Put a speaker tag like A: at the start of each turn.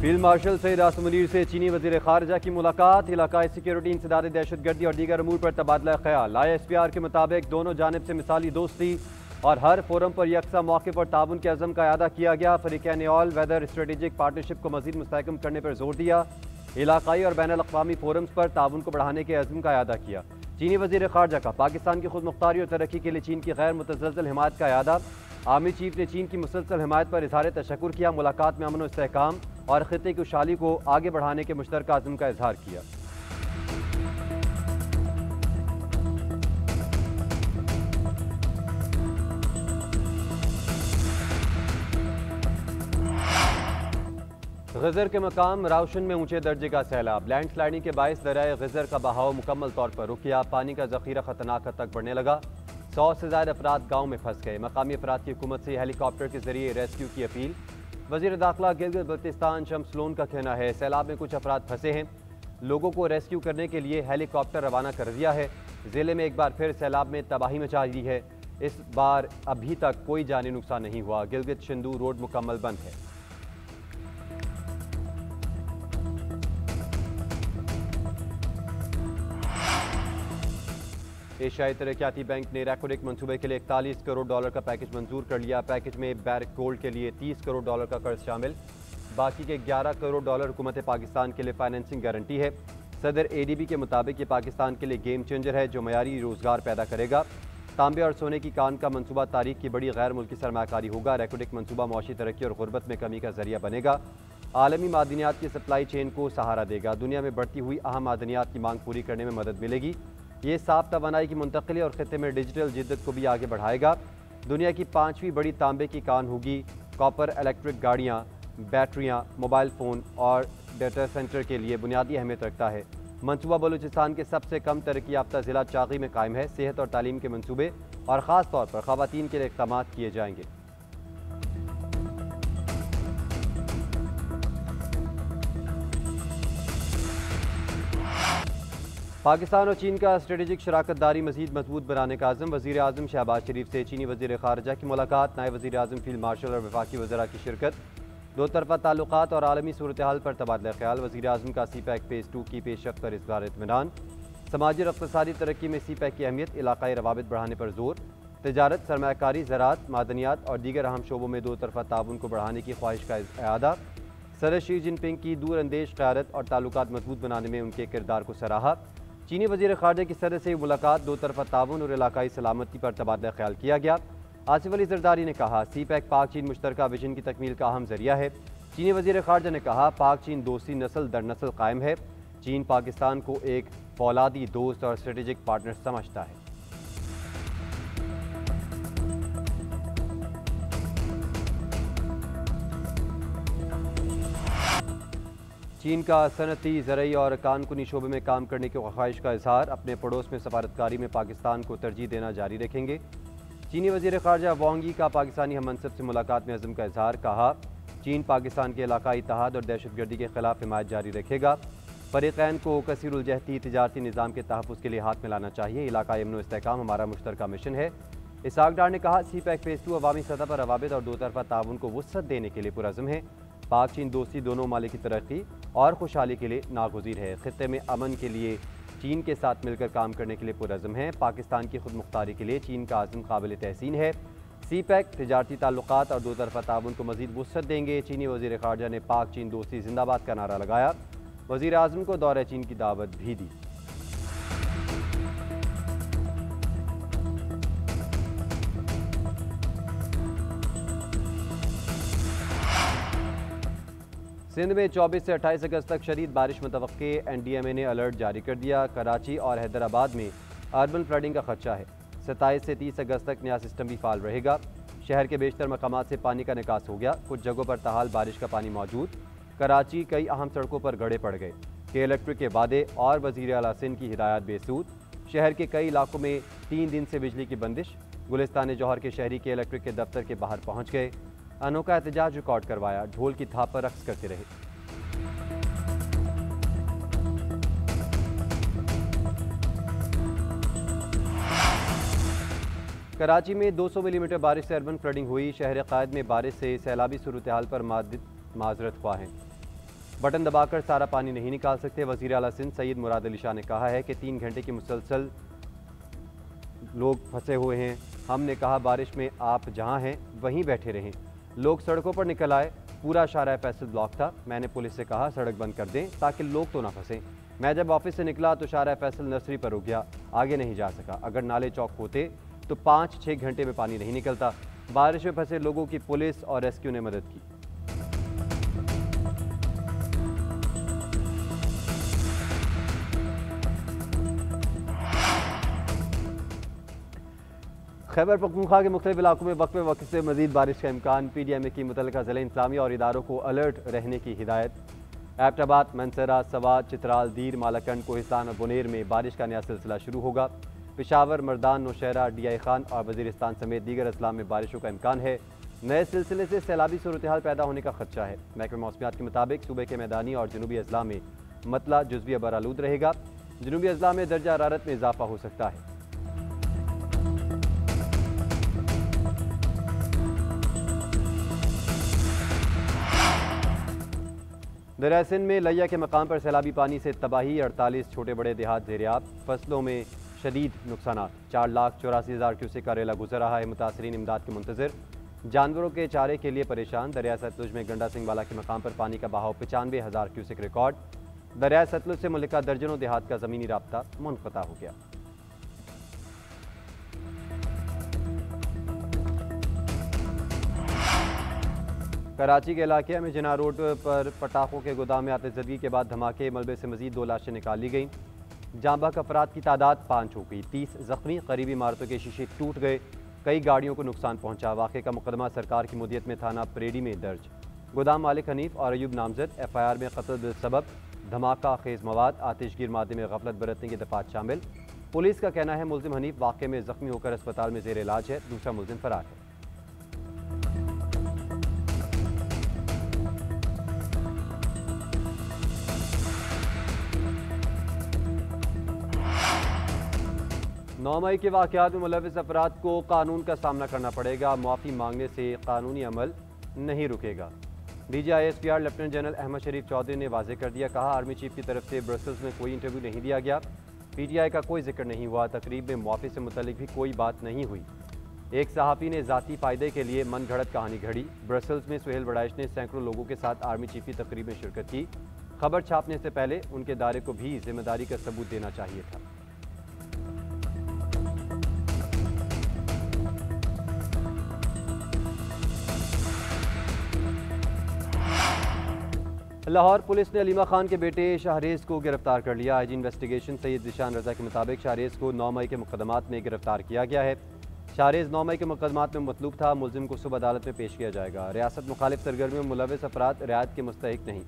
A: Field marshal Saeed Asim Munir से चीनी वजीर खारजा की मुलाकात, इलाकाई सिक्योरिटी, इंसदाद दहशतगर्दी और दीगर अमूर पर तबादला ख्याल। ISPR के मुताबिक दोनों जानिब से मिसाली दोस्ती और हर फोरम पर यकसा मौके पर ताउन के अज़म का अयादा किया गया। फरीकैन ऑल वेदर स्ट्रेटेजिक पार्टनरशिप को मजीद मुस्तहकम करने पर जोर दिया। इलाकाई और बैनुल अक़वामी फोरम्स पर ताउन को बढ़ाने के अज़म का अयादा किया। चीनी वजीर खारजा का पाकिस्तान की खुद मुख्तारी और तरक्की के लिए चीन की गैर मुतज़लज़ल हिमायत का अयादा। आर्मी चीफ ने चीन की मुसलसल हिमायत पर इज़हार तशक्कुर किया। मुलाकात में अमन और इस्तेहकाम और खित्ते की खुशहाली को आगे बढ़ाने के मुश्तरका अज़्म का इजहार किया। गजर के मकाम रावशन में ऊंचे दर्जे का सैलाब। लैंड स्लाइडिंग के बायस दरियाए गजर का बहाव मुकम्मल तौर पर रुक गया। पानी का जखीरा खतरनाक हद तक बढ़ने लगा। 100 से ज्यादा अफराद गाँव में फंस गए। मकामी अफराद की हुकूमत से हेलीकॉप्टर के जरिए रेस्क्यू की अपील। वजीर दाखिला गिलगित बल्तिस्तान शम्स लोन का कहना है सैलाब में कुछ अफराद फंसे हैं, लोगों को रेस्क्यू करने के लिए हेलीकॉप्टर रवाना कर दिया है। जिले में एक बार फिर सैलाब में तबाही मचा दी है। इस बार अभी तक कोई जानी नुकसान नहीं हुआ। गिलगित शिंदू रोड मुकम्मल बंद है। एशियाई तरक्याती बैंक ने रैकोडिक मंसूबे के लिए $41 करोड़ का पैकेज मंजूर कर लिया। पैकेज में बैरक गोल्ड के लिए $30 करोड़ का कर्ज शामिल। बाकी के $11 करोड़ हुकूमत पाकिस्तान के लिए फाइनेंसिंग गारंटी है। सदर ADB के मुताबिक ये पाकिस्तान के लिए गेम चेंजर है जो मयारी रोजगार पैदा करेगा। तांबे और सोने की कान का मनसूबा तारीख की बड़ी गैर मुल्की सरमाकारी होगा। रैकोडिक मनसूबा मौशी तरक्की और गुर्बत में कमी का जरिया बनेगा। आलमी मादनियात की सप्लाई चेन को सहारा देगा। दुनिया में बढ़ती हुई अहम मादनियात की मांग पूरी करने में मदद मिलेगी। ये साफ तवानाई की मुंतकिली और खित्ते में डिजिटल जिद्दत को भी आगे बढ़ाएगा। दुनिया की 5वीं बड़ी तांबे की कान होगी। कॉपर इलेक्ट्रिक गाड़ियाँ, बैटरियाँ, मोबाइल फ़ोन और डेटा सेंटर के लिए बुनियादी अहमियत रखता है। मंसूबा बलूचिस्तान के सबसे कम तरक्की याफ्ता ज़िला चागी में कायम है। सेहत और तालीम के मंसूबे और ख़ास तौर पर ख़वातीन के लिए इक़दाम किए जाएंगे। पाकिस्तान और चीन का स्ट्रेटेजिक शराकत दारी मज़ीद मजबूत बनाने का आज़म। वज़ीर आज़म शहबाज शरीफ से चीनी वज़ीर खारजा की मुलाकात। नायब वज़ीर आज़म फील्ड मार्शल और वफाकी वज़रा की शिरकत। दो तरफ़ा ताल्लुकात और आलमी सूरत हाल पर तबादला ख्याल। वज़ीर आज़म का CPEC फ़ेज़ 2 की पेशरफ़्त पर इज़हार इत्मीनान। समाजी और इक़्तिसादी तरक्की में CPEC की अहमियत। इलाकाई रवाबित बढ़ाने पर जोर। तजारत, सरमायाकारी, ज़राअत, मादनियात और दीगर अहम शोबों में दो तरफ़ा ताउन को बढ़ाने की ख्वाहिश का इआदा। सदर शी जिनपिंग की दूरअंदेश क़यादत और ताल्लुकात मजबूत बनाने में उनके किरदार को सराहा। चीनी वज़ीर खारजा की सदर से मुलाकात। दो तरफ़ा ताउन और इलाकाई सलामती पर तबादला ख्याल किया गया। आसिफ अली ज़रदारी ने कहा CPEC पाक चीन मुश्तरका विजन की तकमील का अहम जरिया है। चीनी वज़ीर खारजा ने कहा पाक चीन दोस्ती नस्ल दर नस्ल कायम है। चीन पाकिस्तान को एक फौलादी दोस्त और स्ट्रेटेजिक पार्टनर समझता है। चीन का सनती, ज़रई और कानकुनी शोबे में काम करने की ख्वाहिश का इजहार। अपने पड़ोस में सफारतकारी में पाकिस्तान को तरजीह देना जारी रखेंगे। चीनी वज़ीर खारजा वांग यी का पाकिस्तानी हम मनसब से मुलाकात में अज़म का इजहार। कहा चीन पाकिस्तान के इलाकाई इत्तेहाद और दहशतगर्दी के खिलाफ हिमायत जारी रखेगा। फ़रीक़ैन को कसीरुल-जहती तिजारती निज़ाम के तहफ़्फ़ुज़ के लिए हाथ मिलाना चाहिए। इलाकाई अमन व इस्तेहकाम हमारा मुश्तरका मिशन है। इसहाक़ डार ने कहा CPEC फ़ेज़ 2 अवामी सतह पर रवाबित और दो तरफ़ा ताउन को वुसअत देने के लिए पुरअज़्म है। पाक चीन दोस्ती दोनों मालिक की तरक्की और खुशहाली के लिए नागुज़ीर है। खित्ते में अमन के लिए चीन के साथ मिलकर काम करने के लिए पुरअज़्म है। पाकिस्तान की खुद मुख्तारी के लिए चीन का आज़म काबिल तहसीन है। CPEC तिजारती ताल्लुकात और दो तरफ़ा ताउन को मज़ीद वुसअत देंगे। चीनी वज़ीर खारजा ने पाक चीन दोस्ती जिंदाबाद का नारा लगाया। वज़ीर आज़म को दौरे चीन की दावत भी दी। सिंध में 24 से 28 अगस्त तक शदीद बारिश मुतवक्के। NDMA ने अलर्ट जारी कर दिया। कराची और हैदराबाद में अर्बन फ्लडिंग का खदशा है। 27 से 30 अगस्त तक नया सिस्टम भी फाल रहेगा। शहर के बेशतर मकामात से पानी का निकास हो गया। कुछ जगहों पर ताहाल बारिश का पानी मौजूद। कराची कई अहम सड़कों पर गड़े पड़ गए। के इलेक्ट्रिक के वादे और वज़ीर आला सिंध की हिदायत बेसूद। शहर के कई इलाकों में 3 दिन से बिजली की बंदिश। गुलिस्तान जौहर के शहरी के इलेक्ट्रिक के दफ्तर के बाहर पहुँच गए। अनोखा एहतजाज रिकॉर्ड करवाया। ढोल की थाप पर रक्स करते रहे। कराची में 200 मिलीमीटर बारिश से अर्बन फ्लडिंग हुई। शहर कायद में बारिश से सैलाबी सूरत हाल पर माजरत ख्वाह हैं। बटन दबाकर सारा पानी नहीं निकाल सकते। वज़ीर आला सिंध सैयद मुराद अली शाह ने कहा है कि 3 घंटे की मुसलसल लोग फंसे हुए हैं। हमने कहा बारिश में आप जहां हैं वहीं बैठे रहें, लोग सड़कों पर निकल आए। पूरा शाहराह फैसल ब्लॉक था। मैंने पुलिस से कहा सड़क बंद कर दें ताकि लोग तो ना फंसें। मैं जब ऑफिस से निकला तो शाहराह फैसल नर्सरी पर रुक गया, आगे नहीं जा सका। अगर नाले चौक होते तो 5-6 घंटे में पानी नहीं निकलता। बारिश में फंसे लोगों की पुलिस और रेस्क्यू ने मदद की। खैबर पख्तूनख्वा के मुख्तलिफ इलाकों में वक्फे वक्त से मजीद बारिश का इम्कान। PDMA की मुतल्लिका ज़िला इंतज़ामिया और इदारों को अलर्ट रहने की हिदायत। एबटाबाद, मंसरा, सवात, चित्राल, दीर, मालाकंड, कोहिस्तान और बुनेर में बारिश का नया सिलसिला शुरू होगा। पेशावर, मर्दान, नौशहरा, DI खान और वजीरिस्तान समेत दीगर अजला में बारिशों का इम्कान है। नए सिलसिले से सैलाबी सूरत हाल पैदा होने का खदशा है। महकमा मौसमियात के मुताबिक सूबे के मैदानी और जनूबी अजला में मतला जुज़वी बरालूद रहेगा। जनूबी अजला में दर्जा हरारत में इजाफा हो सकता है। दरिया सिंध में लैया के मकाम पर सैलाबी पानी से तबाही। 48 छोटे बड़े देहात ज़ेर-ए-आब। फसलों में शदीद नुकसानात। 4,84,000 क्यूसेक का रेला गुजर रहा है। मुतासरीन इमदाद के मुंतज़िर। जानवरों के चारे के लिए परेशान। दरिया सतलुज में गंडा सिंह वाला के मकाम पर पानी का बहाव 95,000 क्यूसेक रिकॉर्ड। दरिया सतलुज से मुल्का दर्जनों देहात का ज़मीनी राब्ता मुनक़ता हो गया। कराची के इलाके में जिना रोड पर पटाखों के गोदाम में आतिशबाजी के बाद धमाके। मलबे से मजीद 2 लाशें निकाल ली गईं। जांबाक अफराद की तादाद 5 हो गई। 30 जख्मी। करीबी इमारतों के शीशे टूट गए। कई गाड़ियों को नुकसान पहुंचा। वाक़े का मुकदमा सरकार की मुदियत में थाना परेडी में दर्ज। गोदाम मालिक हनीफ और अयूब नामजद। FIR में कत्ल बिसबब धमाका खेज मवाद, आतिशगीर मादे में गफलत बरतने की दफात शामिल। पुलिस का कहना है मुलजिम हनीफ वाक़े में जख्मी होकर अस्पताल में ज़ेर इलाज है। दूसरा मुलजिम फरार है। नौ मई के वाक़यात में मुलविस अफराद को कानून का सामना करना पड़ेगा। मुआफ़ी मांगने से कानूनी अमल नहीं रुकेगा। DG ISPR lieutenant general Ahmed Sharif Chaudhry ने वाज़ेह कर दिया। कहा आर्मी चीफ की तरफ से ब्रसल्स में कोई इंटरव्यू नहीं दिया गया। PTI का कोई जिक्र नहीं हुआ। तकरीब में मुआफ़ी से मुतल्लिक भी कोई बात नहीं हुई। एक सहाफ़ी ने ज़ाती फ़ायदे के लिए मन घड़त कहानी घड़ी। ब्रसल्स में सुहेल वड़ाइश ने सैकड़ों लोगों के साथ आर्मी चीफ की तकरीब में शिरकत की। खबर छापने से पहले उनके दायरे को भी जिम्मेदारी का सबूत देना चाहिए था। लाहौर पुलिस ने अलीमा खान के बेटे शाहरेज़ को गिरफ्तार कर लिया। IG इन्वेस्टिगेशन सैयद ज़ीशान रज़ा के मुताबिक शाहरेज़ को 9 मई के मुकदमात में गिरफ्तार किया गया है। शाहरेज़ 9 मई के मुकदमात में मतलूब था। मुलजिम को सुबह अदालत में पेश किया जाएगा। रियासत मुखालिफ सरगर्मियों में मुलविस अफराद रियायत के मुस्तहिक नहीं।